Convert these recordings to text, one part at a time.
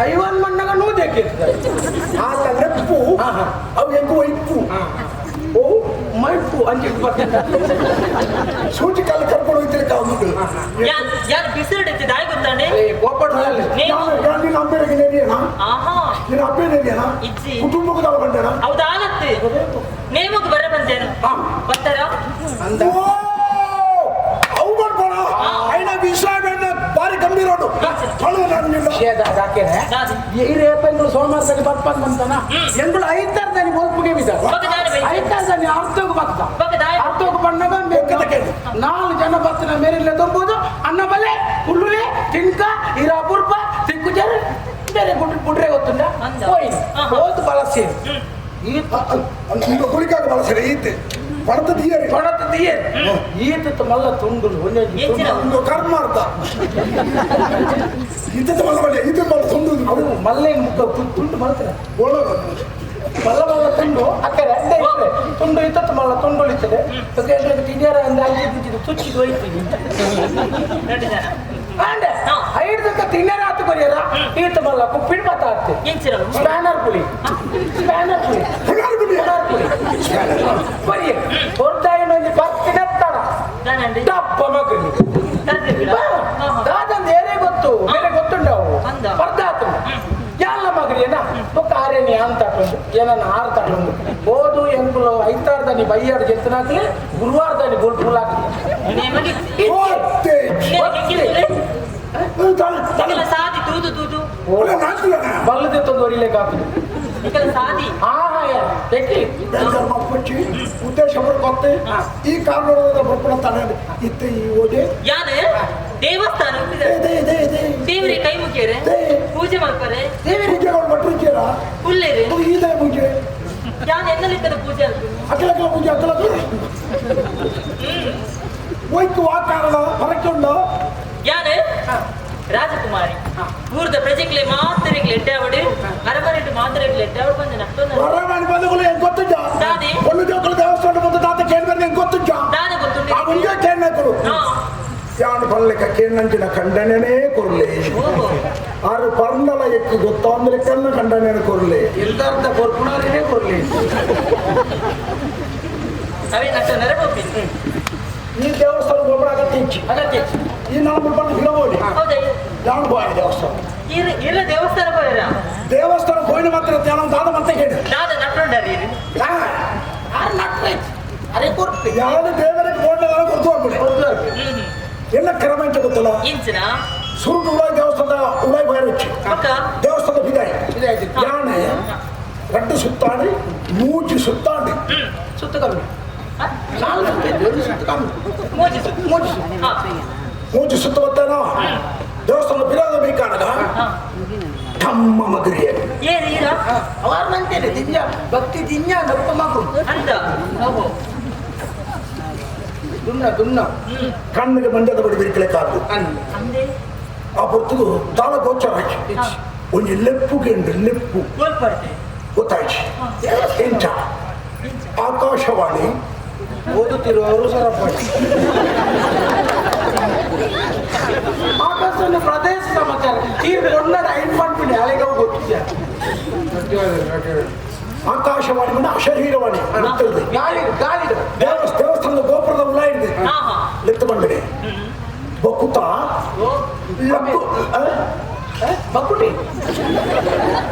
ಐವನ್ ಮಣ್ಣಾಗ ನೂದಕ್ಕೆ ಹಾಕಂದ್ರೆ ಉಪ್ಪು ಅವು ಹೆಂಗು ಇಪ್ಪು ಓ ಮೈಪು ಅಂಜಿ ಸೂಚಿ ಕಾಲ ಕರ್ಕೊಂಡು ಹೋಗ್ತೀರಿ ಕಾವು ಯಾರು ಬಿಸಿಲಿಡುತ್ತೆ ದಾಳಿ ಗೊತ್ತಾನೆ ನೀನು ಅಪ್ಪೇರಿಗೆ ನೆರಿಯನಾ ನೀನು ಅಪ್ಪೇನೇರಿಯನಾ ಕುಟುಂಬಕ್ಕೆ ತಾವು ಬಂದೇನಾ ಹೌದಾಗತ್ತೆ ನೇಮಕ್ಕೆ ಬರ ಬಂದೇನು ಬರ್ತಾರ ಅವು ಮಾಡ್ಬೋಣ ಐನ ವಿಷಯ ಬಾರಿ ಗಂಭೀರ ರೇಪಂಗಳು ಸೋಮವಾರದಲ್ಲಿ ಬರ್ಪಂದ್ ಬಂತಾನ ಎಂಗಳು ಐತಾರ್ದಾನಿ ಬೋಲ್ಪುಗೆ ಐತಾರ್ದಾನಿ ಅರ್ಥಕ್ಕೆ ಬರ್ತ ಅರ್ಥಕ್ಕೆ ಬಂದಾಗ 4 ಜನ ಬರ್ತಾನೆ ಮೇರಿಲ್ಲ ತುಂಬೋದು ಅನ್ನ ಬಲೆ ಹುಲ್ಲುಲೆ ತಿನ್ಕ ಇರಾಪುರ್ಪ ತಿಕ್ಕುಜರ್ ಬೇರೆ ಬುಡ್ರೆ ಗೊತ್ತುಂಡ ಹೋದ್ ಬಳಸಿ ಕುಳಿಕಾಗ ಬಳಸಿರಿ ಈತೆ ಪಡತ ದಿಯರಿ ಈತ ಮಲ್ಲ ತುಂಡು ಒಂದು ಕರ್ಮ ಅರ್ಥ ಈತ ಮಲ್ಲ ಬಲೆ ಈತ ಮಲ್ಲ ತುಂಡು ಅದು ಮಲ್ಲೆ ಮುಖ ತುಂಡು ಮಾಡ್ತಾರೆ ಮಲ್ಲ ಮಲ್ಲ ತುಂಡು ಅಕ್ಕರೆ ತುಂಡು ಇತ್ತ ಮಲ್ಲ ತುಂಡು ಉಳಿತದೆ ತಿಂಜಾರ ಅಂದ್ರೆ ಅಲ್ಲಿ ತುಚ್ಚಿದು ಹೋಯ್ತೀವಿ ಐದಕ್ಕ ತಿನ್ನರ ಹತ್ತು ಬರೆಯಲ್ಲ ಈತ ಮಲ್ಲ ಕುಪ್ಪಿಡ್ ಮಾತಾಡ್ತೆ ಸ್ಪ್ಯಾನರ್ ಪುಲಿ ಬರೀ ಹೊರತಾಯಿ ಬರ್ತಿನ ತಡ ಡಬ್ಬ ಮಗಲಿ ದಾದಂದು ಏನೇ ಗೊತ್ತು ಬೇರೆ ಗೊತ್ತುಂಡ ಅವು ಬರ್ದಾತು ಎಲ್ಲ ಮಗಲಿನ ಕಾರ್ಯನಿ ಅಂತ ಏನನ್ನ ಆರ್ತಾಡೊಂದು ಓದು ಎಂಬುಲು ಐತಾರ್ದಾನಿ ಬೈಯಾಡು ಗೆತ್ತನಾಗ್ಲಿ ಗುರುವಾರದಾನಿ ಗುಲ್ಫುಲ್ ಸಾದಿ ತೂದು ತೂದು ಬಲ್ಲದೆ ತಂದು ಹೊರಿಲೇಕ್ ಹಾಕುದು ಸಾದಿ ಉದ್ದೇಶ ಬರ್ಕೊತ್ತೆ ಈ ಕಾರಣದ ಬರ್ಕೊಳ ತಾನೆ ಇತ್ತು ಈ ಓದೆ ಯಾರು ದೇವಸ್ಥಾನ ದೇವರೇ ಕೈ ಮುಗಿಯರೆ ಪೂಜೆ ಮಾಡ್ತಾರೆ ಪೂಜೆಗಳು ಮಟ್ರಿದ್ದೀರಾ ಹುಲ್ಲೇರಿ ಇದೆ ಪೂಜೆ ಯಾರು ಎನ್ನಲಿಕ್ಕದ ಪೂಜೆ ಅಕ್ಕಲಕ್ಕ ಪೂಜೆ ಅಕ್ಕಲಕ್ಕ ಹೋಯ್ತು ಆ ಕಾರಣ ಹೊರಕ್ಕೆ ಉಂಡು ಯಾರು ರಾಜಕುಮಾರಿ ಊರ್ದ ಪ್ರಜೆಗಳೇ ಮಾತರೆಗಳು ಎಡ್ಡಾವಡು ಅರಮನೆಟ್ಟು ಮಾತರೆಗಳು ಎಡ್ಡಾವಡು ಬಂದ ನಷ್ಟೊಂದು ಅರಮನೆ ಬಂದಗಳು ಹೆಂಗ್ ಗೊತ್ತಿದ್ದ ದಾದಿ ಒಂದು ಜೋಕಲು ದೇವಸ್ಥಾನ ಬಂದು ತಾತ ಕೇಳ್ಬಾರ್ದು ಹೆಂಗ್ ಗೊತ್ತಿದ್ದ ದಾದ ಗೊತ್ತುಂಟು ಆ ಮುಂಜೆ ಕೇಳ್ನಾಕರು ಯಾನು ಬಲ್ಲಕ ಕೇಳಂಚಿನ ಖಂಡನೆ ಕೊರ್ಲೆ ಆರು ಪರ್ಂದಲ ಎಕ್ಕು ಗೊತ್ತಾ ಅಂದ್ರೆ ಕನ್ನ ಖಂಡನೆ ಕೊರ್ಲೆ ಎಲ್ಲಾರ್ದ ಕೊರ್ಪುಣಾರಿನೇ ಕೊರ್ಲಿ ಅವೇ ನಷ್ಟ ನೆರಬೋಗಿ ಈ ದೇವಸ್ಥಾನ ಗೊಬ್ಬರ ಅಗತ್ಯ ಈ ನಾವು ಬಂದು ಹಿಡಬೋಡಿ ಯಾನು ಹೋಗಿ ದೇವಸ್ಥಾನ ಇಲ್ಲ ದೇವಸ್ಥಾನ ಹೋಯ್ರ ದೇವಸ್ಥಾನ ಹೋಯ್ನ ಮಾತ್ರ ಧ್ಯಾನ ದಾದ ಮತ್ತೆ ಕೇಳಿ ದಾದ ನಟ್ಟೊಂಡರಿ ಅರೆ ಕೊರ್ಪಿ ಯಾವ್ದು ದೇವರಿಗೆ ಬೋರ್ಡಲ್ಲ ಗೊತ್ತು ಹೋಗ್ಬಿಡಿ ಎಲ್ಲ ಕ್ರಮ ಅಂತ ಗೊತ್ತಲ್ಲ ಇಂಚಿನ ಸುರುಡು ಉಳಾಯಿ ದೇವಸ್ಥಾನದ ಉಳಾಯಿ ಬಯರುಚ್ಚಿ ದೇವಸ್ಥಾನದ ಬಿದಾಯಿ ಯಾನೆ ಗಡ್ಡು ಸುತ್ತಾಡಿ ಮೂಜಿ ಸುತ್ತಾಡಿ ಸುತ್ತ ಕಮ್ಮಿ ಮೂಜಿ ಸುತ್ತ ಬರ್ತೇನ ದೇವಸ್ಥಾನ ಬಿರಾದ ಬೇಕಾದಾಗ ತಮ್ಮ ಮದುವೆ ಅವರಂತೇನೆ ದಿನ್ಯ ಭಕ್ತಿ ದಿನ್ಯ ನಪ್ಪ ಮಗು ಅಂತ ದುನ್ನ ಕಣ್ಣಿಗೆ ಮಂಡ್ಯದ ಬಡಿ ಬಿರಿಕಲೆಕ್ಕಾದ್ರು ಆ ಹೊತ್ತಿಗೂ ತಾಳ ಗೋಚರ ಒಂದು ಲೆಪ್ಪುಗೆ ಉಂಟು ಲೆಪ್ಪು ಗೊತ್ತಾಯ್ತು ಎಂಚ ಆಕಾಶವಾಣಿ ಓದುತ್ತಿರುವವರು ಸರಪಡಿ ಆಕಾಶವನ್ನು ಪ್ರದೇಶ ಸಮಾಚಾರ ಈ ಒನ್ನಡ ಇನ್ಫಾರ್ಮ್ಬಿಡಿ ಅಲೆಗೆ ಗೊತ್ತಿದ್ಯಾ ಆಕಾಶವಾಣಿ ಬಂದ ಅಶರೀರವಾಣಿ ಗಾಳಿ ದೇವಸ್ಥಾನದ ಗೋಪುರದ ಉಳ್ಳ ಹಿಡಿದೆ ಲೆತ್ತ ಬಂದರೆ ಬಕುತ ಬಕ್ಕುಟಿ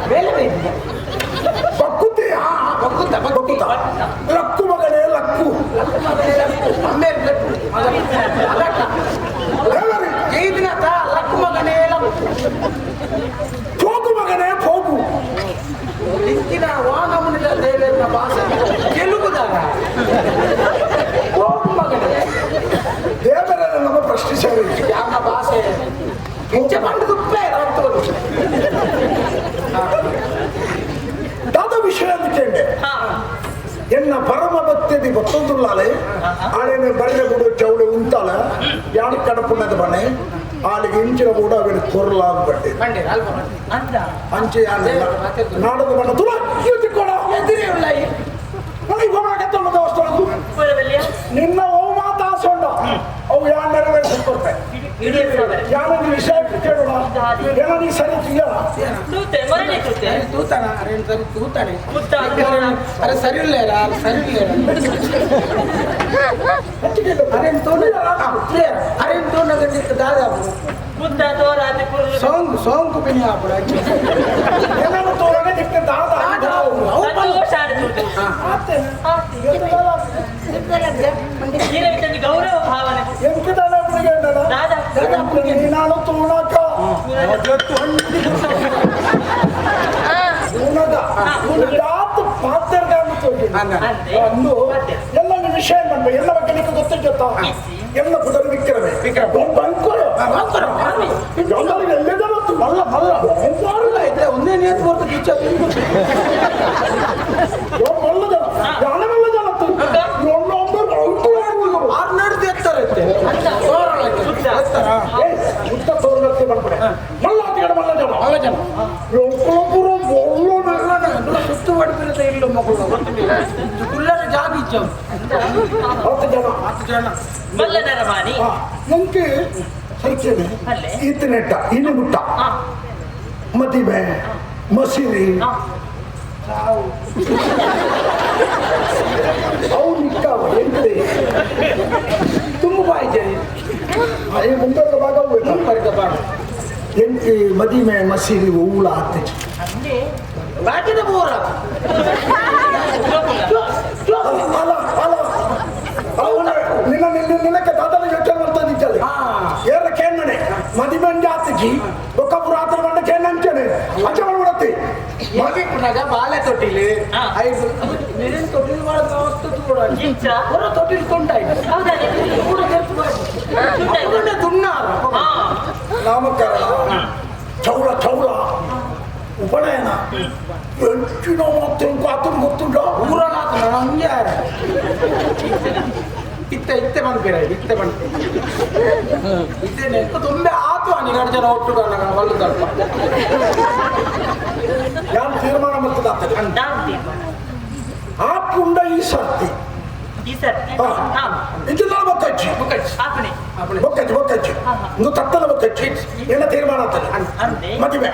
ಮೇಲೆ ಬಕ್ಕುತಿ ಬಕುತ ಲಕ್ಕು ಮಗನೇ ಲಕ್ಕು ಲಕ್ಕು ಮಗನೇ ಹೋಗು ಮಗನೇ ಹೋಗು ಇಂದಿನ ವಾನಮುನಿದ ದೇವೇಂದ್ರ ಭಾಷೆ ತೆಲುಗುದಾಗ ಹೋಗು ಮಗನೇ ದೇವರನ್ನು ನಮ್ಮ ಪ್ರಶ್ನಿಸೋರು ಯಾವ ಭಾಷೆ ಇಂಚ ಬಂಡದುಪ್ಪೇ ದಾದ ವಿಷಯ ಅಂತ ಕೇಳಿದೆ ಎನ್ನ ಪರಮ ಭಕ್ತಿ ಗೊತ್ತೊಂದುಲ್ಲಾಲೆ ಆಳೆನೆ ಬರೆದ ಕೂಡ ಚೌಳೆ ಉಂಟಾಲ ಯಾರು ಕಡಪುಣ್ಣದ ಬನೆ ಆಳಿಗೆ ಇಂಚಿನ ಕೂಡ ಅವನು ಕೊರಲಾಗ್ಬಟ್ಟೆ ಅಂಚೆ ನಾಡದ ಬಣ್ಣ ತುಲ ಕೊಡ ಎದುರೇ ಉಳ್ಳ ದೇವಸ್ಥಾನದ್ದು ನಿನ್ನ ಅವು ಮಾತಾಸೊಂಡ ಅವು ಯಾರು ನೆರವೇರಿಸಿ ಕೊಡ್ತಾರೆ ಇಡೀ ಸಾವಿರ ಯಾವೊಂದು ವಿಷಯ ಕೇಳೋಣ ಏನೋ ನೀ ಸರಿ ತಿಳಿಯಲ್ಲ ತೂತೆ ಮರಳಿ ತೂತೆ ತೂತಾನ ಅರೆ ಸರಿ ತೂತಾನೆ ಮುತ್ತ ಅರೆ ಸರಿ ಇಲ್ಲ ಸರಿ ಇಲ್ಲ ಅರೆ ತೋನೆ ಅರೆ ತೋನ ಗಂಡಿತ್ತು ದಾದಾ ಮುತ್ತ ತೋರಾತಿ ಕುರ್ಲು ಸೋಂಕು ಬಿನಿ ಆಪಡ ಏನಾದ್ರು ತೋರಣ ನಿಕ್ಕ ದಾದ ಸಂತೋಷ ಆಡುತ್ತೆ ನೀನೇ ವಿತಂದಿ ಗೌರವ ಭಾವನೆ ಎಂತ ದಾದ ಹುಡುಗ ದಾದಾ ನಾನು ತೋಣಕ ಯಾತು ಪಾತ್ರಗಾಮ ಅಂದು ಎಲ್ಲ ವಿಷಯ ನಮ್ಮ ಎಲ್ಲ ಬಗ್ಗೆ ನಿಮಗೆ ಗೊತ್ತಿರುತ್ತಾ ಎಲ್ಲ ಪುಟರ ವಿಕ್ರಮೆ ಎಲ್ಲರಿಗೆ ಎಲ್ಲದರತ್ತು ಮಲ್ಲ ಮಲ್ಲ ಒಂದೇ ನೇತು ಬರ್ತು ಕಿಚ್ಚ ಮಲ್ಲ ಜನ ಜಾಣ ಮಲ್ಲ ಜನ ಆರ್ನಡ್ದು ಎತ್ತರತ್ತೆ ಮುತ್ತ ತೋರಣಕ್ಕೆ ಬಂದ್ಬಿಡೆ ಮಲ್ಲ ಅಂತ ಮಲ್ಲ ಜನ ಮಗ ಜನ ಒಬ್ಬೊಬ್ಬರು ಸುತ್ತು ಹೊಡೆದಿರುತ್ತೆ ಇಲ್ಲು ಮಕ್ಕಳು ಕುಲ್ಲರ ಜಾಗ ಇಚ್ಚವು 10 ಜನ ಮಲ್ಲನರ ಮಾನಿ ನಂಗೆ ಸರಿಚೇನೆ ಅಲ್ಲೇ ಈತನೆಟ್ಟ ಇನ್ನು ಮುಟ್ಟ ಮದಿವೆ ಮಸೀರಿ ಅವು ನಿಕ್ಕಾವ ಎಂಕಡೆ ತುಂಬ ಬಾಯ್ತೇನೆ ಅದೇ ಮುಂದರದ ಭಾಗ ಹೋಗ್ಬೇಕು ಪರಿದ ಬಾಡ ಎಂಕಿ ಮದಿಮೆ ಮಸೀರಿ ಹೂಳ ಹತ್ತೆ ಅಂದ್ರೆ ಬಾಕಿದ ಬೋರ ಅಲ್ಲ ಅಲ್ಲ ಅವನ ನಿನಕ್ಕೆ ದಾದನ ಯೋಚನೆ ಮಾಡ್ತಾನಿದ್ದಲ್ಲ ಏರ ಕೇಳನೆ ಮದಿಮೆ ಜಾತಿಗೆ ಒಕ್ಕಬ್ಬರು ಆತರ ಬಂದ ಕೇಳಂಚನೆ ಅಚ್ಚ ಮಾಡ್ಬಿಡತ್ತಿ ಮಗ ಬಾಲೆ ತೊಟ್ಟಿಲಿ ಐದು ನೀರಿನ ತೊಟ್ಟಿಲಿ ವಸ್ತು ಕೂಡ ಕಿಚ್ಚ ಹೊರ ತೊಟ್ಟಿಲಿ ತೊಂಡಾಯ್ತು ಹೌದಾ ಕೂಡ ದುನ್ನಾರ ನಾಮಕರಣ ಚೌಳ ಚೌಳ ಉಪನಯನ ಹೆಚ್ಚಿನ ಮಾತು ಆತನ ಗೊತ್ತುಂಟ ಊರನಾಥ ಹಂಗೆ ಇತ್ತೆ ಬಂದ್ಬೇಡ ಇತ್ತೆ ಬಂದ್ ಇದ್ದೇನೆ ತುಂಬೆ ಆತು ನಿಗಡ ಜನ ಒಟ್ಟು ಹೊಲದಲ್ಪ ಯಾರು ತೀರ್ಮಾನ ಮಾಡ್ತದಾಗ್ತದೆ ನಾನು ತೀರ್ಮಾನ ಆ ಪುಂಡ ಈ ಸರ್ತಿ ಈ ಸರ್ತಿ ಇದೆಲ್ಲ ಬೊಕ್ಕಚ್ಚಿ ಆಪಣೆ ಬೊಕ್ಕಚ್ಚಿ ಬೊಕ್ಕಚ್ಚಿ ಒಂದು ತತ್ತಲ ಬೊಕ್ಕಚ್ಚಿ ಎಲ್ಲ ತೀರ್ಮಾನ ಆಗ್ತದೆ ಅಂದೆ ಮದುವೆ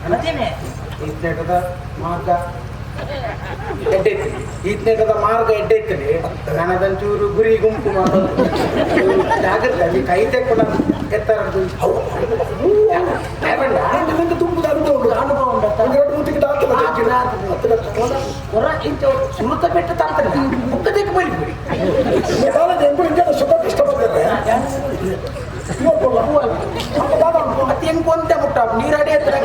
ಮತ್ತೇನೆ ಈತ್ನೇಟದ ಮಾರ್ಗ ಎಡ್ಡೈತಿ ಈತ್ನೇಟದ ಮಾರ್ಗ ಎಡ್ಡೈತಲಿ ನನದಂಚೂರು ಗುರಿ ಗುಂಪು ಮಾಡೋದು ಜಾಗ್ರತೆ ಅಲ್ಲಿ ಕೈ ತೆಕ್ಕೊಂಡ ಎತ್ತರ ನಿಮಗೆ ತುಂಬದ ಅನುಭವ ಉಂಟು ಎರಡು ಮೂತಿಗೆ ಹೊರ ಇಂಥ ಸುಮತ ಬೆಟ್ಟ ತಾಡ್ತಾರೆ ಮುಖದಕ್ಕೆ ಬೈಬಿಡಿ ಎಂಟು ಸುಖ ಇಷ್ಟಪಡ್ತಾರೆ ಮತ್ತೆ ಹೆಂಗ್ ಕೊಂತೆ ಮುಟ್ಟ ನೀರಡಿ ಎತ್ತರ